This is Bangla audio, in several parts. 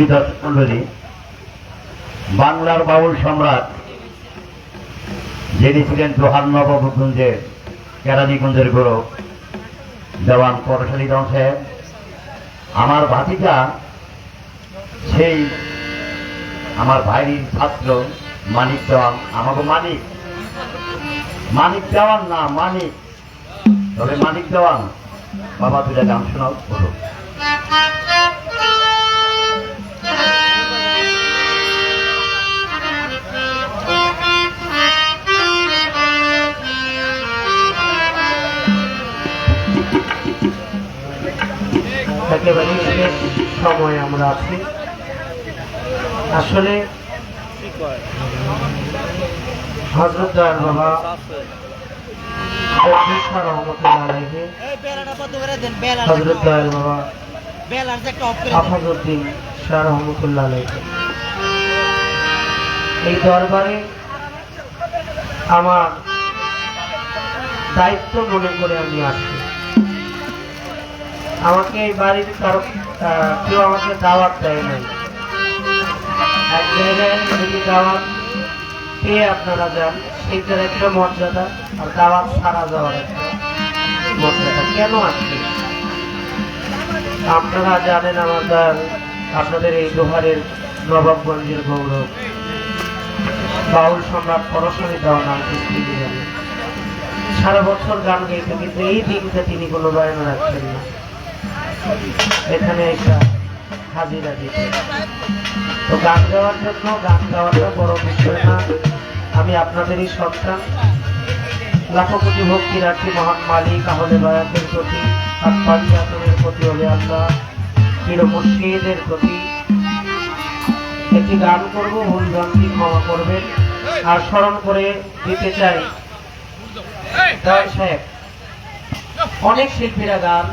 সুধী দর্শক মন্ডলী, বাংলার বাউল সম্রাট যিনি ছিলেন দোহার নবাবগঞ্জের কেরানীগঞ্জের গৌরব দেওয়ান পরশালী রং সাহেব, আমার ভাতিজা সেই আমার ভাইয়ের ছাত্র মানিক দেওয়ান, আমাকে মানিক দেওয়ান না মানিক, তবে মানিক দেওয়ান। বাবা দুটা গান শোনাও বলো। একেবারে শেষ সময় আমরা আছি। আসলে হযরত দয়াল বাবা রহমতুল্লাহ আলাইহি, হযরত দয়াল বাবা আফাজউদ্দিন শাহ রহমতুল্লাহ আলাইহি এই দরবারে আমার দায়িত্ব মনে করে আমি আসছি। আমাকে এই বাড়ির কেউ আমাকে দাওয়াত দেয় নাই। এক জায়গায় যদি দাওয়াত পেয়ে আপনারা যান, সেইটার একটা মর্যাদা, আর দাওয়াত ছাড়া যাওয়ার একটা মর্যাদা। কেন আসছে আপনারা জানেন, আপনাদের এই দোহারের নবাবগঞ্জের গৌরব বাউল সম্রাট পরশালী দেওয়া নাম তিনি জানেন। সারা বছর গান গাইতে, কিন্তু এই দিনটা তিনি কোনো বয়ান রাখছেন না। এখানে একটা হাজিরা দিতে, তো গান গাওয়ার জন্য, গান গাওয়াটা বড় বিষয় না। আমি আপনাদেরই সন্তান, লাখো কোটি ভক্তি রাখি মহান মালিক আহলে বায়াতের প্রতি, আত্মার প্রতি, হলে আল্লাহ চির মুর্শিদের প্রতি একটি গান করব। ভুল ভ্রান্তি ক্ষমা করবেন। আর স্মরণ করে দিতে চাই, দয়াল সাহেব অনেক শিল্পীরা গান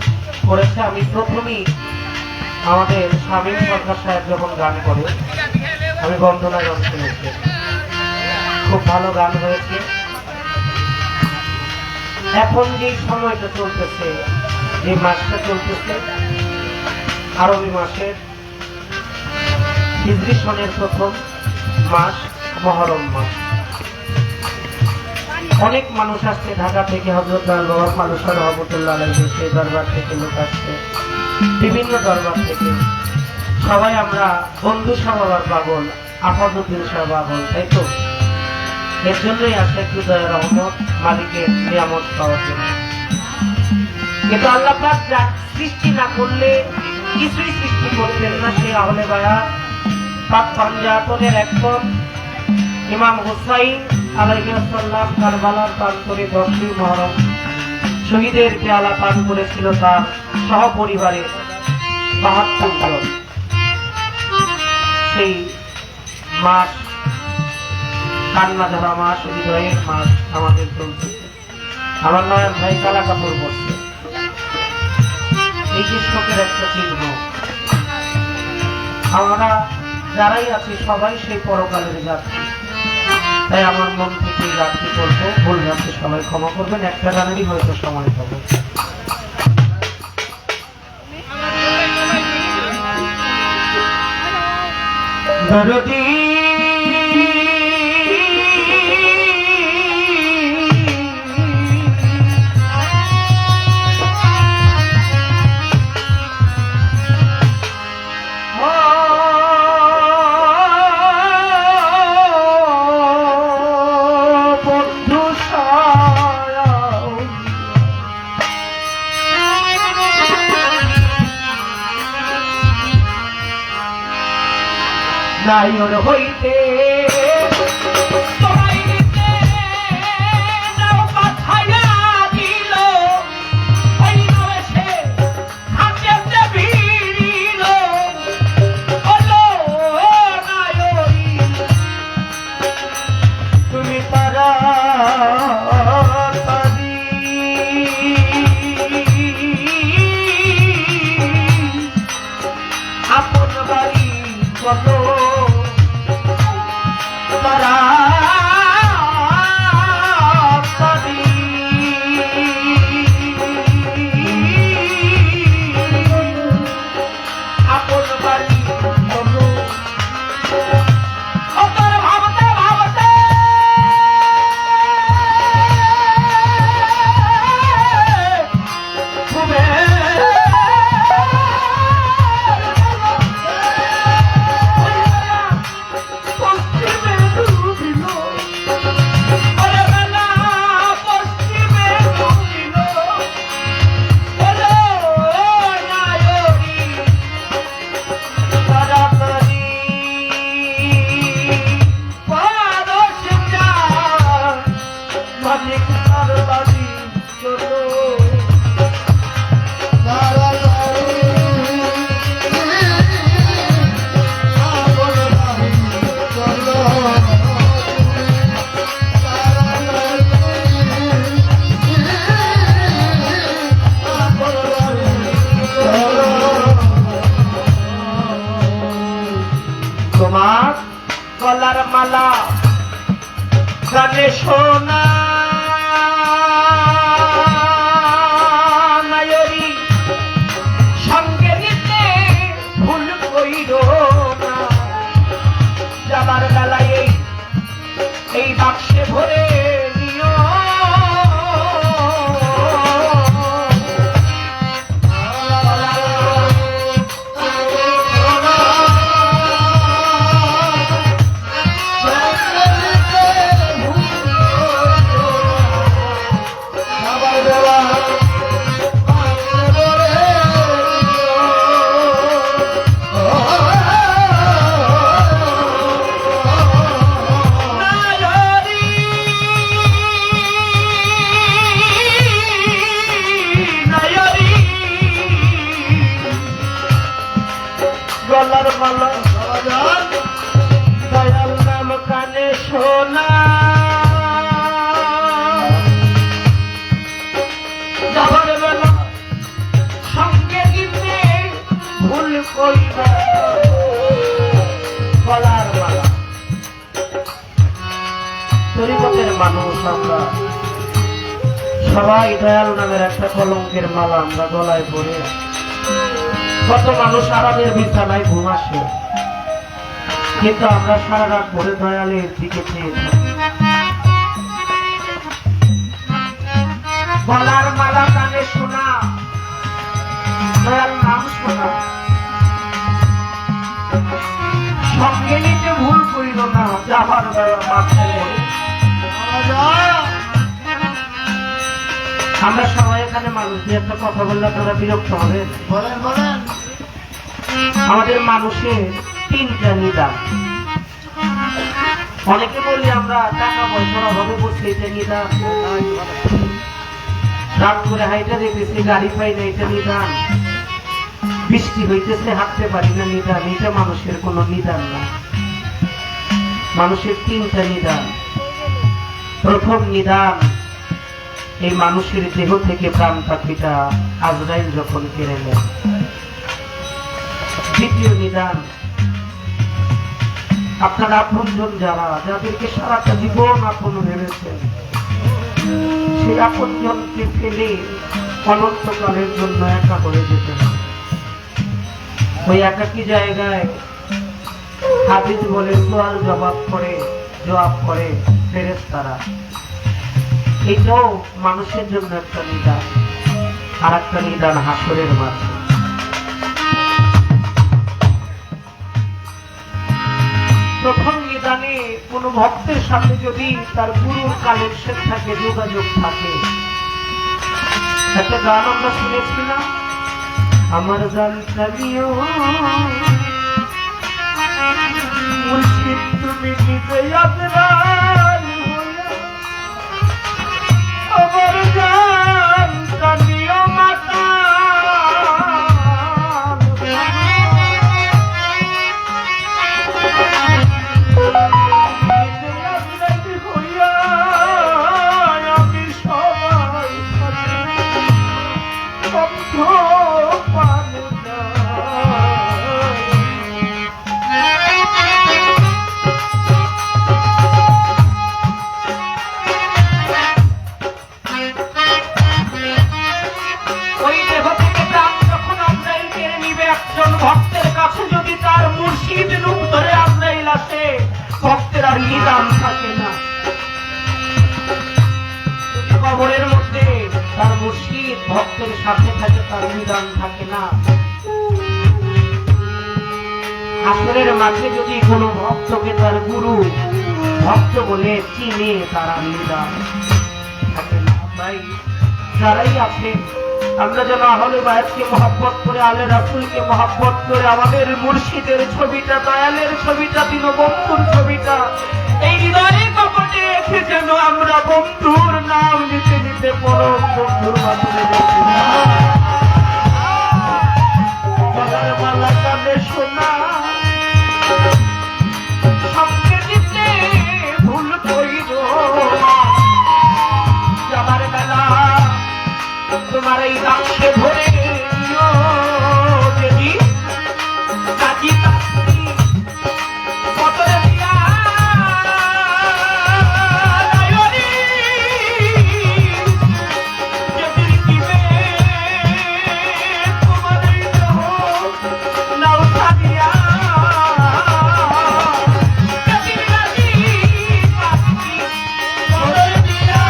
করেছে। আমি প্রথমেই আমাদের শামীম সরকার সাহেব যখন গান করে, আমি বন্দনা গান শুনেছি, খুব ভালো গান হয়েছে। এখন যে সময়টা চলতেছে, যে মাসটা চলতেছে, আরবি মাসের হিজরি সনের প্রথম মাস মহরম মাস। অনেক মানুষ আসছে ঢাকা থেকে, হযরত দয়াল বাবার মানুষের রহমতুল্লাহ আলাইহি সেই দরবার থেকে লোক আসছে, বিভিন্ন দরবার থেকে। সবাই আমরা বন্ধু সবার পাগল, আফাজউদ্দিন শাহ পাগল, তাই তো? এর জন্যই আসে একটু দয়া রহমত মালিকের নিয়ামত পাওয়ার জন্য। কিন্তু আল্লাহ পাক যা সৃষ্টি না করলে কিছুই সৃষ্টি করতেন না। সেই আহলে বায়াত পাক পাঞ্জাতনের একদম ইমাম হুসাইন আলাইহিস সালাম কারবালার প্রান্তরে 10ই মুহররম শহীদের পেয়ালা পান করেছিল তার সহপরিবারে 72 জন। সেই মাস কান্না ধরা মাস, হৃদয়ের মাস আমাদের চলতেছে। আমার নয়ন ভাই কালা কাপড় পরছে, এই যে শোকের একটা চিহ্ন। আমরা যারাই আছি সবাই সেই পরকালের যাত্রী, তাই আমার মন থেকে যাত্রী করবো। ভুল ভ্রান্তি সবাই ক্ষমা করবেন, একটা গানেরই হয়তো সময় পাবো। দরদি নাই ওর হইতে তুমি তারা আপন বাড়ি কত চলো তোমার গলার মালা গানে শোনা নায়রি সঙ্গে নিতে ভুল কইর না যাবার বেলায় এই বাক্সে ভরে নিও গলার মালা দয়াল নাম কানে শোনা যাবার বেলা সঙ্গে গিয়ে ভুল কইরা গলার মালা তরিকতের মানুষ আমরা সবাই দয়াল নামের একটা কলঙ্কের মালা আমরা গলায় পরে কত মানুষ আরামের বিছানায় ঘুম আসে কিন্তু আমরা সারা রাত ভরে দয়ালের দিকে চেয়ে থাকি গলার মালা কানে শোনা দয়াল নাম শোনা সঙ্গে নিতে ভুল করিল না যাবার বেলা মাথায় পড়ে আমরা সবাই এখানে মানুষ দিয়ে একটা কথা বললে আপনারা বিরক্ত হবে বলেন বলেন আমাদের মানুষের তিনটা নিদান অনেকে বলি আমরা টাকা পয়সার অভাবে বসে এটা নিদান রাত করে হাইটা দেখতেছি গাড়ি পাই না এটা নিদান বৃষ্টি হইতেছে হাঁটতে পারি না নিদান এটা মানুষের কোনো নিদান না মানুষের তিনটা নিদান প্রথম নিদান এই মানুষের দেহ থেকে প্রাণ পাখিটা আজরাইল যখন কেড়ে নেয় দ্বিতীয় নিদান আপনার আপনজন যারা যাদেরকে সারাটা জীবন আপন ভেবেছেন সেই আপনজনকে ফেলে অনন্তকালের জন্য একা করে যেতে হয় ওই একাকী জায়গায় হাদিস বলে সোয়াল জবাব করে ফেরেশতারা এটাও মানুষের জন্য একটা নিদান আর একটা নিদান হাসরের মাঝে প্রথম নিদানে কোন ভক্তের সাথে যদি তার গুরুর কানেকশন থাকে যোগাযোগ থাকে একটা গান আমরা শুনেছি না আমার গান চালিও মুর্শিদ তুমি নিজে আজরাইল হইয়া আমার গান চালিও মাতা ভক্তের কাছে যদি তার মুর্শিদ রূপ ধরে আজরাইল আসে ভক্তের আর নিদান থাকে না কবরের মধ্যে তার মুর্শিদ ভক্তের সাথে থাকে তার নিদান থাকে না হাসরের মাঝে যদি কোনো ভক্তকে তার গুরু ভক্ত বলে চিনে তার নিদান থাকে না তাই যারাই আছে আমরা যেন আহলে বায়াতকে মহব্বত করে আলে রাসূলকে মহব্বত করে আমাদের মুর্শিদের ছবিটা দয়ালের ছবিটা দীনবন্ধুর ছবিটা এই হৃদয়ে কপটে রেখে যেন আমরা বন্ধুর নাম নিতে নিতে পরম বন্ধু তোমার এই বাক্সে ভরে নিও দেবী কাজী কাজী কতরে দিয়া নায়রি যদি দিবে তোমার এই দেহ নাও ছাড়িয়া কাজী কাজী কাজী কতরে দিয়া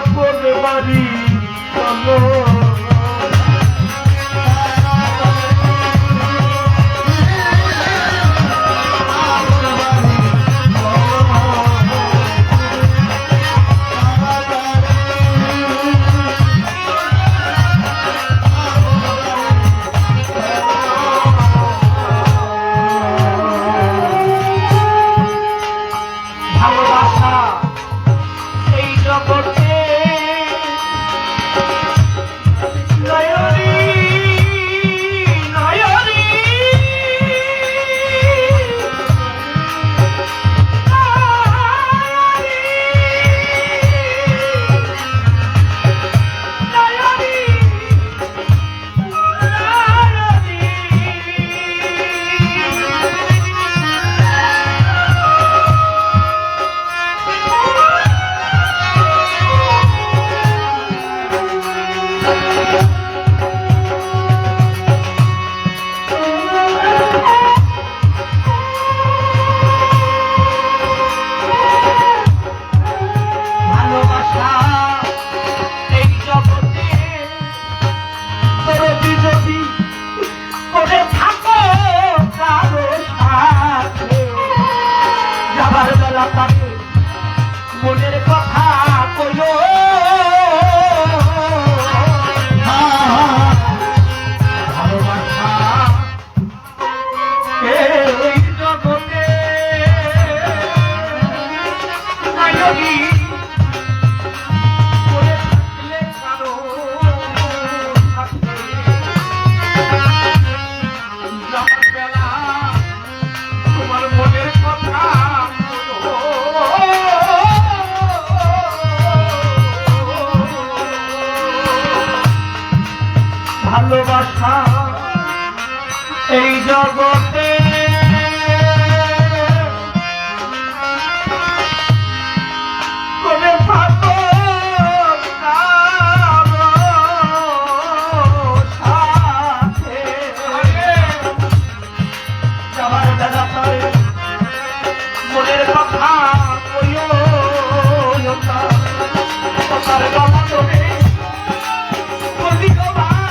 তোমাকে বাড়ি চলো ভালোবাসা এই জগতে নয়রি নয়রি ভালোবাসা এই জগতে তোরে যদি করে থাকো কারো সাথে যাবার বেলা তাকে মনের কথা কইও ভালোবাসা এই জগতে নায়রি করে থাকলে কারো সাথে যাবার বেলা তোমার মনের কথা ভালোবাসা এই জগতে করে থাকো কারো সাথে যাবার বেলা তারে মনের কথা কইও কথার গলা তোরে বলিও ভাই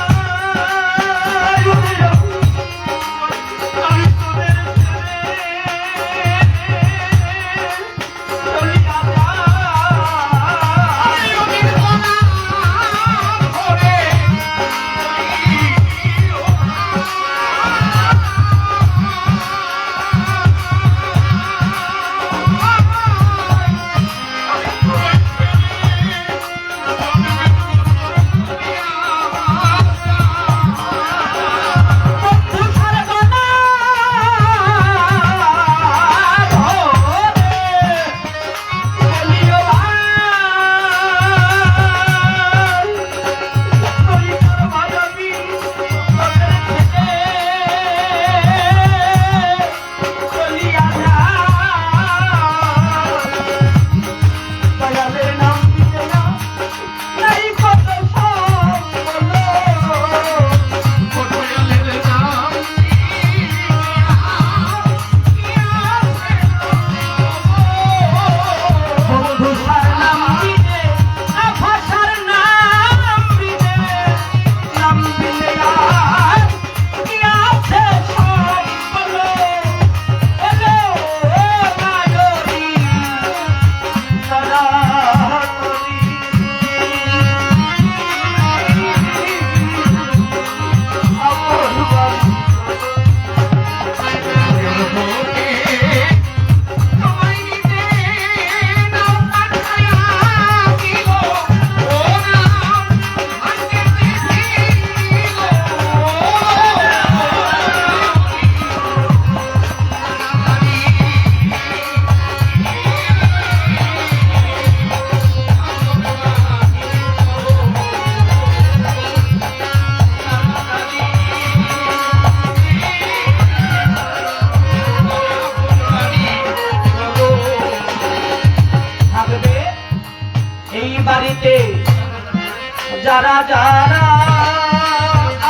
যারা যারা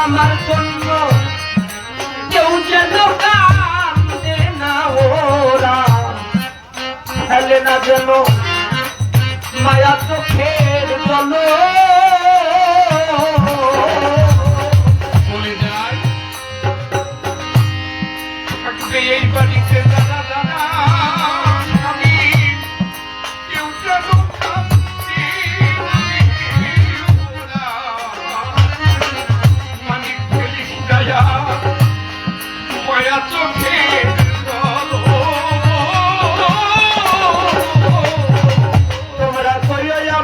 আমার জন্য কেউ যেন কান্দে না ওরা ফেলে না যেন মায়া চোখের জল চলে যায় থাকবে এই বাড়িতে দাদা দাদা আমি কেউ যেন কাঁদতে ওরা। মানিক ফেলিস দয়া মায়া চোখের জল। তোমরা কইও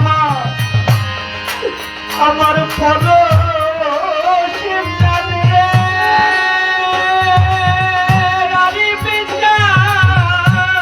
আমার পদ শিবজানে রারি বিচার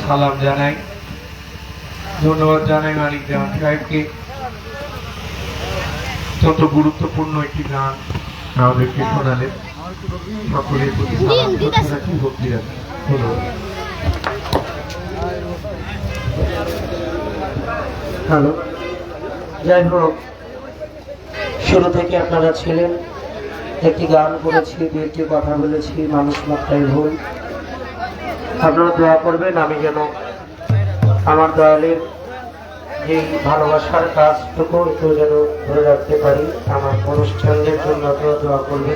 সালাম জানাই, ধন্যবাদ জানাই মানিক দেওয়ান সাহেবকে। অত্যন্ত গুরুত্বপূর্ণ একটি গান আমাদেরকে শোনালেন। সকলের প্রতি সালাম শ্রদ্ধা রাখি, ভক্তি রাখি। ধন্যবাদ। হ্যালো, যাই হোক, শুরু থেকে আপনারা ছিলেন, একটি গান করেছি, দুইটি কথা বলেছি, মানুষ মাত্রাই ভুল। আপনারা দোয়া করবেন আমি যেন আমার দয়ালের এই ভালোবাসার কাজটুকু একটু যেন ধরে রাখতে পারি। আমার অনুষ্ঠানের জন্য আপনারা দোয়া করবেন।